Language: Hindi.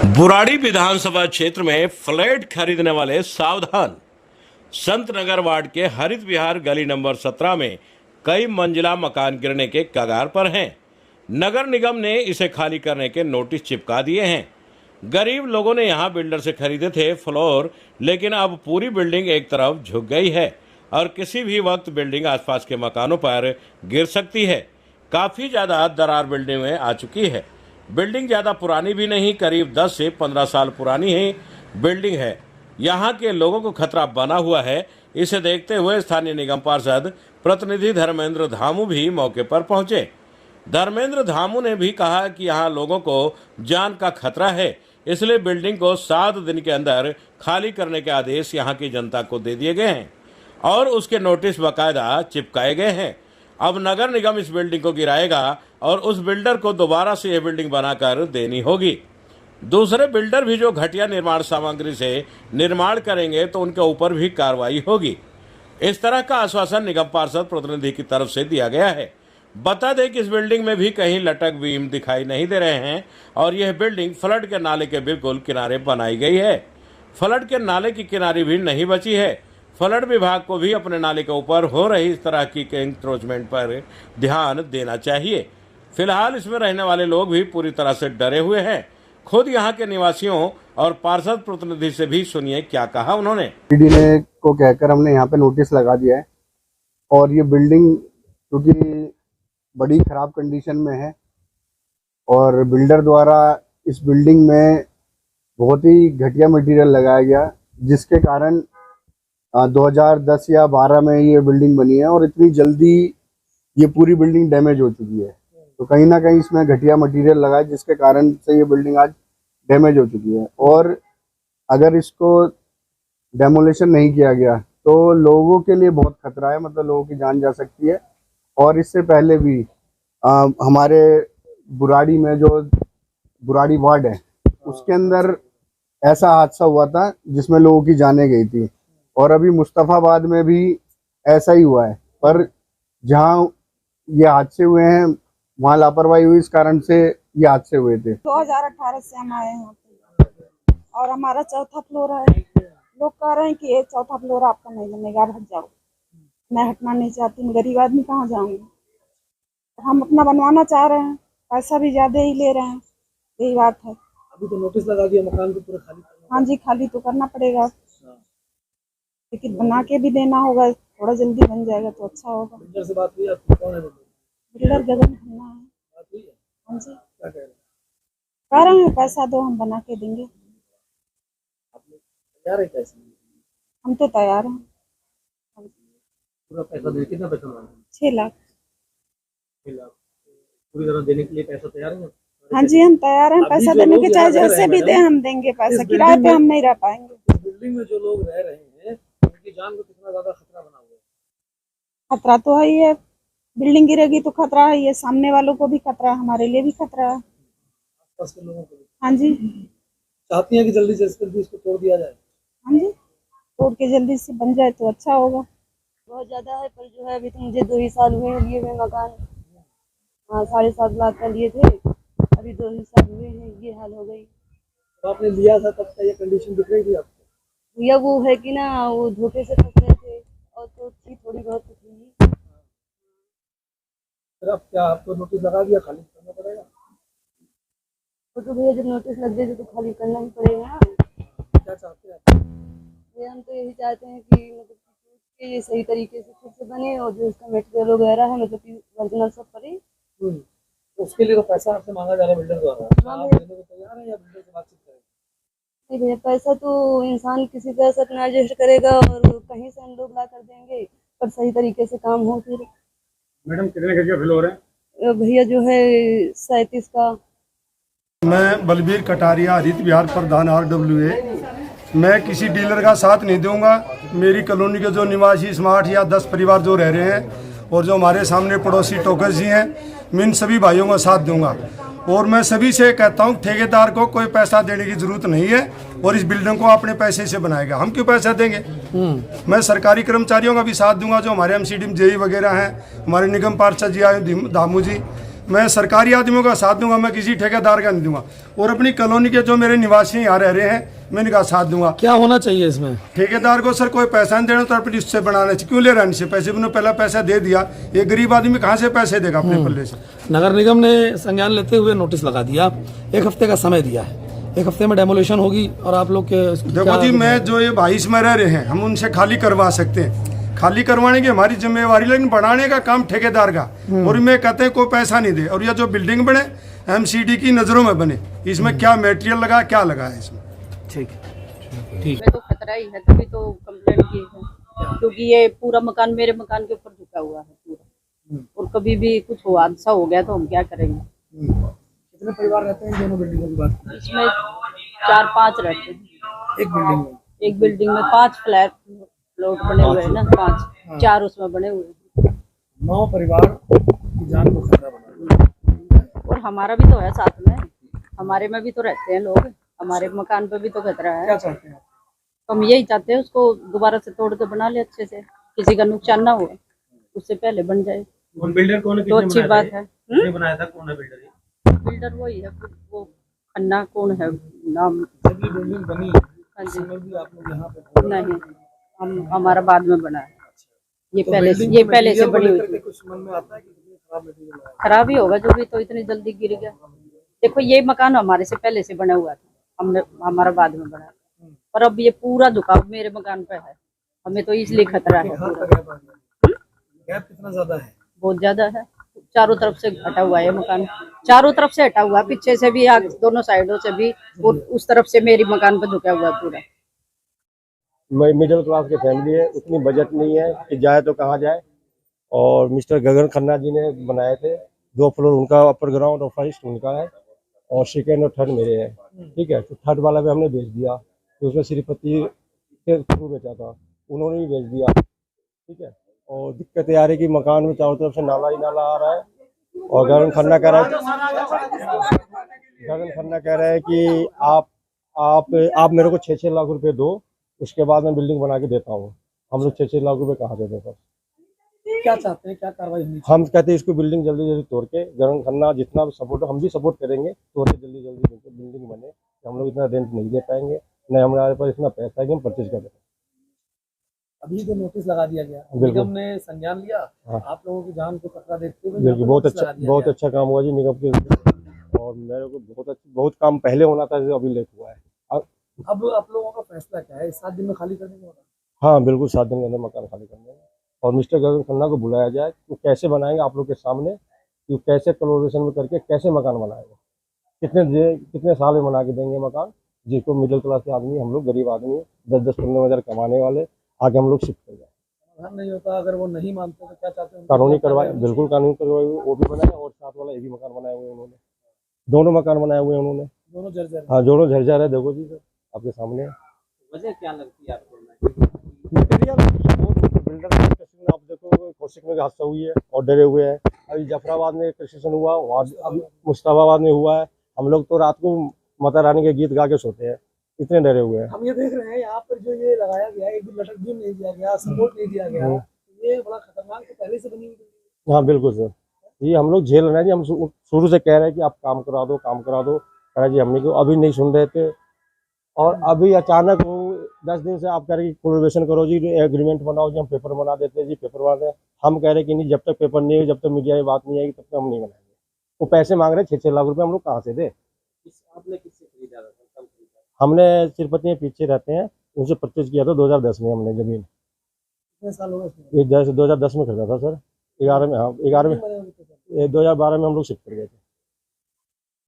बुराड़ी विधानसभा क्षेत्र में फ्लैट खरीदने वाले सावधान। संत नगर वार्ड के हरित विहार गली नंबर 17 में कई मंजिला मकान गिरने के कगार पर हैं। नगर निगम ने इसे खाली करने के नोटिस चिपका दिए हैं। गरीब लोगों ने यहां बिल्डर से खरीदे थे फ्लोर, लेकिन अब पूरी बिल्डिंग एक तरफ झुक गई है और किसी भी वक्त बिल्डिंग आसपास के मकानों पर गिर सकती है। काफी ज्यादा दरार बिल्डिंग में आ चुकी है। बिल्डिंग ज्यादा पुरानी भी नहीं, करीब 10 से 15 साल पुरानी ही बिल्डिंग है। यहाँ के लोगों को खतरा बना हुआ है। इसे देखते हुए स्थानीय निगम पार्षद प्रतिनिधि धर्मेंद्र धामू भी मौके पर पहुंचे। धर्मेंद्र धामू ने भी कहा कि यहाँ लोगों को जान का खतरा है, इसलिए बिल्डिंग को 7 दिन के अंदर खाली करने के आदेश यहाँ की जनता को दे दिए गए हैं और उसके नोटिस बाकायदा चिपकाए गए हैं। अब नगर निगम इस बिल्डिंग को गिराएगा और उस बिल्डर को दोबारा से यह बिल्डिंग बनाकर देनी होगी। दूसरे बिल्डर भी जो घटिया निर्माण सामग्री से निर्माण करेंगे तो उनके ऊपर भी कार्रवाई होगी। इस तरह का आश्वासन निगम पार्षद प्रतिनिधि की तरफ से दिया गया है। बता दें कि इस बिल्डिंग में भी कहीं लटक बीम दिखाई नहीं दे रहे हैं और यह बिल्डिंग फ्लड के नाले के बिल्कुल किनारे बनाई गई है। फ्लड के नाले की किनारे भी नहीं बची है। फ्लड विभाग को भी अपने नाले के ऊपर हो रही इस तरह की एंक्रोचमेंट पर ध्यान देना चाहिए। फिलहाल इसमें रहने वाले लोग भी पूरी तरह से डरे हुए हैं। खुद यहाँ के निवासियों और पार्षद प्रतिनिधि से भी सुनिए क्या कहा उन्होंने। पीडी ने को कहकर हमने यहाँ पे नोटिस लगा दिया है और ये बिल्डिंग क्योंकि बड़ी खराब कंडीशन में है और बिल्डर द्वारा इस बिल्डिंग में बहुत ही घटिया मटेरियल लगाया गया, जिसके कारण 2010 या 12 में ये बिल्डिंग बनी है और इतनी जल्दी ये पूरी बिल्डिंग डैमेज हो चुकी है। तो कहीं ना कहीं इसमें घटिया मटेरियल लगा है, जिसके कारण से ये बिल्डिंग आज डैमेज हो चुकी है। और अगर इसको डेमोलेशन नहीं किया गया तो लोगों के लिए बहुत खतरा है, मतलब लोगों की जान जा सकती है। और इससे पहले भी हमारे बुराड़ी में जो बुराड़ी वार्ड है उसके अंदर ऐसा हादसा हुआ था जिसमें लोगों की जानें गई थी और अभी मुस्तफाबाद में भी ऐसा ही हुआ है। पर जहाँ ये हादसे हुए हैं वहाँ लापरवाही हुई, इस कारण से ये हादसे हुए थे। 2018 से हम आए हैं यहाँ पे और हमारा 4था फ्लोर है। लोग कह रहे हैं कि ये 4था फ्लोर आपका नहीं बनेगा, आप हट जाओ। मैं हटना नहीं चाहती, मैं गरीब आदमी कहाँ जाऊंगी। हम अपना बनवाना चाह रहे हैं, पैसा भी ज्यादा ही ले रहे हैं, यही बात है। अभी तो नोटिस लगा दिया मकान को पूरा खाली करना। हाँ जी, खाली तो करना पड़ेगा, लेकिन बना के भी देना होगा। थोड़ा जल्दी बन जाएगा तो अच्छा होगा। बिल्डर से बात हुई आपकी? कौन है बिल्डर गगन खन्ना है। बात हुई है? हाँ जी, क्या कह रहे हैं? कह रहे हैं पैसा दो, हम बना के देंगे। आप लोग तैयार है कैसे? हम तो तैयार हैं। पूरा पैसा दे, कितना पैसा मांगा? 6 लाख। 6 लाख पूरी तरह देने के लिए पैसा तैयार है? हाँ जी, हम तैयार हैं पैसा देने के, चाहे जैसे भी दे हम देंगे पैसा। किराए पे हम नहीं रह पाएंगे। इस बिल्डिंग में जो लोग रह रहे हैं उनकी जान को कितना ज्यादा खतरा बना हुआ है? खतरा तो है ही है, बिल्डिंग गिरेगी तो खतरा है। ये सामने वालों को भी खतरा है, हमारे लिए भी खतरा है। आसपास के लोगों को भी हाँ जी, चाहती हैं कि जल्दी से जल्दी इसको तोड़ दिया जाए। हाँ जी, तोड़ के जल्दी से बन जाए तो अच्छा होगा। बहुत ज़्यादा है, पर जो है अभी तो मुझे 2 ही साल हुए हैं लिए हुए मकान। हाँ, 7.5 लाख का लिए थे, अभी 2 ही साल हुए हैं, ये हाल हो गई। तो आपने लिया था तब का ये कंडीशन दिख रही थी आपको? भैया वो है कि ना, वो धोखे से फंस रहे थे और तो थी थोड़ी बहुत तो थी। फिर अब क्या आपको नोटिस लगा दिया, खाली करना पड़ेगा? तो भैया जब नोटिस लग गए तो खाली करना ही पड़ेगा। क्या चाहते हैं आप? भैया हम तो यही चाहते हैं कि मतलब कि ये सही तरीके से फिर से बने और जो इसका मटेरियल वगैरह है मतलब कि ओरिजिनल सब करे। तो उसके लिए तो पैसा आपसे मांगा जा रहा है बिल्डर द्वारा। हाँ आप भैया। देने को तैयार है या बिल्डर से बातचीत करें? नहीं भैया, पैसा तो इंसान किसी तरह से अपना एडजस्ट करेगा और कहीं से हम लोग ला कर देंगे, पर सही तरीके से काम हो। फिर मैडम कितने गज का फ्लोर है? भैया जो है 37 का। मैं बलबीर कटारिया, हरित विहार प्रधान RWA। मैं किसी डीलर का साथ नहीं दूंगा। मेरी कॉलोनी के जो निवासी स्मार्ट या 10 परिवार जो रह रहे हैं और जो हमारे सामने पड़ोसी टोकस जी हैं, मैं इन सभी भाइयों का साथ दूंगा। और मैं सभी से कहता हूं, ठेकेदार को कोई पैसा देने की जरूरत नहीं है और इस बिल्डिंग को अपने पैसे से बनाएगा। हम क्यों पैसा देंगे? मैं सरकारी कर्मचारियों का भी साथ दूंगा, जो हमारे MCD जेई वगैरह हैं, हमारे निगम पार्षद जी आए धामू जी, मैं सरकारी आदमियों का साथ दूंगा, मैं किसी ठेकेदार का नहीं दूंगा। और अपनी कॉलोनी के जो मेरे निवासी यहाँ रह रहे हैं, मैं इनका साथ दूंगा। क्या होना चाहिए इसमें? ठेकेदार को सर कोई पैसा नहीं देना तो अपनी उससे बनाना चाहिए। क्यों ले रहा है पैसे? उन्होंने पहला पैसा दे दिया, ये गरीब आदमी कहाँ से पैसे देगा अपने पल्ले से? नगर निगम ने संज्ञान लेते हुए नोटिस लगा दिया, 1 हफ्ते का समय दिया है, 1 हफ्ते में डेमोलेशन होगी। और आप लोग के देखो जी, मैं जो ये 22 में रह रहे हैं, हम उनसे खाली करवा सकते हैं, खाली करवाने की हमारी जिम्मेवारी, लेकिन बनाने का काम ठेकेदार का। और मैं कहते हैं कोई पैसा नहीं दे। और ये जो बिल्डिंग बने एमसीडी की नज़रों में बने, इसमें क्या मटेरियल लगा, क्या लगा है इसमें? ठीक में तो खतरा ही है, तभी तो कंप्लेंट की है, क्योंकि ये पूरा मकान मेरे मकान के ऊपर झुका हुआ है पूरा। और कभी भी कुछ हादसा हो गया तो हम क्या करेंगे? कितने परिवार रहते हैं दोनों बिल्डिंगों की बात? इसमें 4-5 रहते हैं एक बिल्डिंग में। एक बिल्डिंग में 5 फ्लैट प्लॉट बने हुए हैं ना, 5 4 उसमें बने हुए हैं। 9 परिवार की जान को खतरा बना। और हमारा भी तो है साथ में, हमारे में भी तो रहते हैं लोग, हमारे मकान पे भी तो खतरा है। क्या चाहते हैं? तो हम यही चाहते हैं उसको दोबारा से तोड़ के बना ले अच्छे से, किसी का नुकसान ना हो, उससे पहले बन जाए बिल्डर कौन है? तो अच्छी बात है। किसने बनाया था? कौन है बिल्डर? बिल्डर वही है, वो खन्ना कौन है नाम। जब ये बिल्डिंग बनी हाँ जी, भी आप लोग यहाँ पे नहीं, हमारा बाद में बना है, ये तो पहले बिल्डिंग ये को पहले से मटेरियल को बनी हुई लेकर के थी। कुछ मन में आता है कि कितनी खराब मटेरियल है? खराब ही होगा जो भी, तो इतनी जल्दी गिर गया। देखो ये मकान हमारे से पहले से बना हुआ था, हमने हमारा बाद में बना, पर अब ये पूरा झुकाव मेरे मकान पे है, हमें तो इसलिए खतरा है पूरा। गैप कितना ज्यादा है? बहुत ज्यादा है, चारों तरफ से हटा हुआ है ये मकान, चारों तरफ से हटा हुआ है, पीछे से भी, दोनों साइडों से भी, और उस तरफ से मेरी मकान पर झुका हुआ है पूरा। मिडिल क्लास की फैमिली है, उतनी बजट नहीं है कि जाए तो कहाँ जाए। और मिस्टर गगन खन्ना जी ने बनाए थे, 2 फ्लोर उनका, अपर ग्राउंड और फर्स्ट उनका है, और सेकेंड और थर्ड मेरे है। ठीक है, तो थर्ड वाला भी हमने बेच दिया, तो उसमें श्रीपति के थ्रू बेचा था, उन्होंने भी बेच दिया। ठीक है, और दिक्कत ये आ रही है कि मकान में चारों तरफ से नाला ही नाला आ रहा है। और गगन खन्ना कह रहा है कि आप मेरे को 6-6 लाख रुपए दो, उसके बाद मैं बिल्डिंग बना के देता हूँ। हम लोग 6-6 लाख रुपए कहाँ से दें सर? क्या चाहते हैं, क्या कार्रवाई होनी चाहिए? हम कहते हैं इसको बिल्डिंग जल्दी जल्दी तोड़ के, गगन खन्ना जितना भी सपोर्ट, हम भी सपोर्ट करेंगे, तोड़ के जल्दी जल्दी बिल्डिंग बने। हम लोग इतना रेंट नहीं दे पाएंगे, न हमारे पास इतना पैसा है कि हम परचेज कर दें। अभी तो नोटिस लगा दिया गया, बिल्कुल। निगम ने संज्ञान लिया। हाँ। आप लोगों की जान को खतरा देखते हुए बिल्कुल, बहुत अच्छा काम हुआ जी निगम के। और मेरे को बहुत काम पहले होना था, अभी लेट हुआ है। अब आप लोगों का फैसला क्या है? 7 दिन में खाली करने का होगा? हाँ बिल्कुल, 7 दिन के अंदर मकान खाली करने हैं। और मिस्टर गगन खन्ना को बुलाया जाए, तो कैसे बनाएंगे आप लोग के सामने, कि कैसे कोलैबोरेशन में करके कैसे मकान बनाएंगे, कितने साल में बना के देंगे मकान, जिसको मिडिल क्लास के आदमी, हम लोग गरीब आदमी 10-15 हज़ार कमाने वाले, आगे हम लोग शिफ्ट कर जाए। समाधान नहीं होता, अगर वो नहीं मानते तो क्या चाहते हैं? कानूनी करवाए, बिल्कुल कानूनी करवाए, वो भी बनाए, और साथ वाला एक ही मकान बनाए हुए उन्होंने, दोनों मकान बनाए हुए हैं उन्होंने। दोनों जर्जर हैं। हाँ, दोनों झरझर है, देखो जी सर आपके सामने। वजह क्या लगती है आपको? मटेरियल बिल्डर, आप देखो कौशिक में हादसा हुई है और डरे हुए हैं। अभी जफराबाद में कंस्ट्रक्शन हुआ, वहाँ अभी मुस्ताबाद में हुआ है। हम लोग तो रात को माता रानी के गीत गा के सोते हैं, इतने डरे हुए हैं। हम ये देख रहे हैं यहाँ पर जो ये लगाया गया, एक भी लटक भी नहीं दिया गया, सपोर्ट नहीं दिया गया, ये बड़ा खतरनाक है। पहले से बनी हुई। हाँ बिल्कुल सर, ये हम लोग झेल रहे हैं जी। हम शुरू से कह रहे हैं कि आप काम करा दो, काम करा दो, कह रहे जी, हमने को अभी नहीं सुन रहे थे। और अभी अचानक वो 10 दिन से आप कह रहे कि कोलैबोरेशन करो जी, एग्रीमेंट बनाओ जी, हम पेपर बना देते हैं जी, पेपर बना दें। हम कह रहे कि नहीं, जब तक पेपर नहीं है, जब तक मीडिया में बात नहीं आएगी, तब तक हम नहीं बनाएंगे। वो पैसे मांग रहे हैं, 6-6 लाख रुपए, हम लोग कहाँ से दें? आपने किससे खरीदा था? हमने तिरुपति में पीछे रहते हैं, उनसे परचेज किया था 2010 में हमने ज़मीन। कितने साल हो गए? ये 2010 में खरीदा था सर, 11 में। हाँ 11 में, 2012 में हम लोग शिफ्ट कर गए थे।